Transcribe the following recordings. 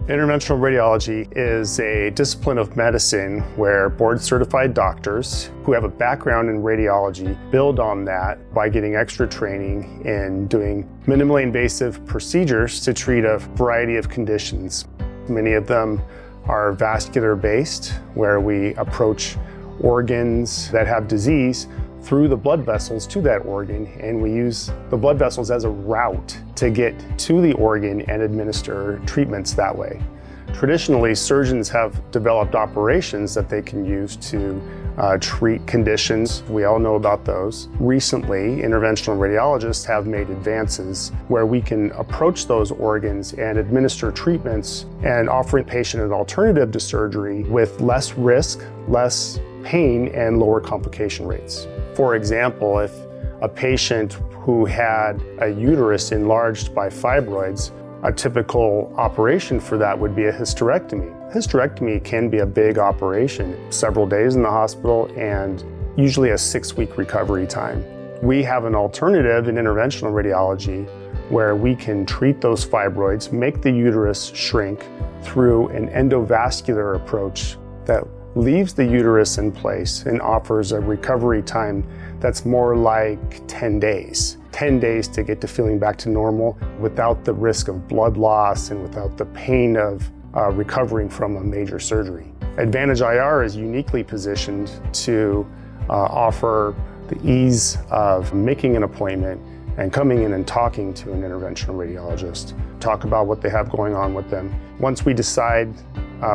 Interventional radiology is a discipline of medicine where board-certified doctors who have a background in radiology build on that by getting extra training in doing minimally invasive procedures to treat a variety of conditions. Many of them are vascular-based, where we approach organs that have disease through the blood vessels to that organ, and we use the blood vessels as a route to get to the organ and administer treatments that way. Traditionally, surgeons have developed operations that they can use to treat conditions. We all know about those. Recently, interventional radiologists have made advances where we can approach those organs and administer treatments and offering the patient an alternative to surgery with less risk, less pain, and lower complication rates. For example, if a patient who had a uterus enlarged by fibroids, a typical operation for that would be a hysterectomy. Hysterectomy can be a big operation, several days in the hospital and usually a 6-week recovery time. We have an alternative in interventional radiology where we can treat those fibroids, make the uterus shrink through an endovascular approach that leaves the uterus in place and offers a recovery time that's more like 10 days. 10 days to get to feeling back to normal without the risk of blood loss and without the pain of recovering from a major surgery. Advantage IR is uniquely positioned to offer the ease of making an appointment and coming in and talking to an interventional radiologist, talk about what they have going on with them. Once we decide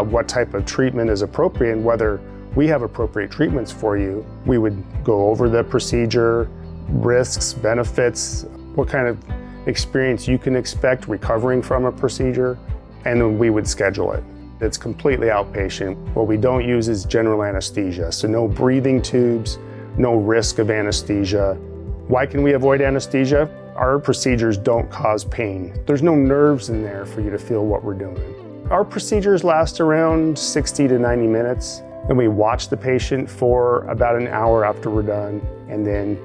what type of treatment is appropriate and whether we have appropriate treatments for you, we would go over the procedure, risks, benefits, what kind of experience you can expect recovering from a procedure, and then we would schedule it. It's completely outpatient. What we don't use is general anesthesia, so no breathing tubes, no risk of anesthesia. Why can we avoid anesthesia? Our procedures don't cause pain. There's no nerves in there for you to feel what we're doing. Our procedures last around 60 to 90 minutes, and we watch the patient for about an hour after we're done, and then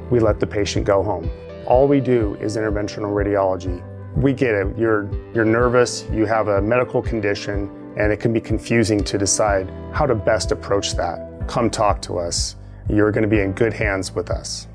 we let the patient go home. All we do is interventional radiology. We get it, you're nervous, you have a medical condition, and it can be confusing to decide how to best approach that. Come talk to us. You're going to be in good hands with us.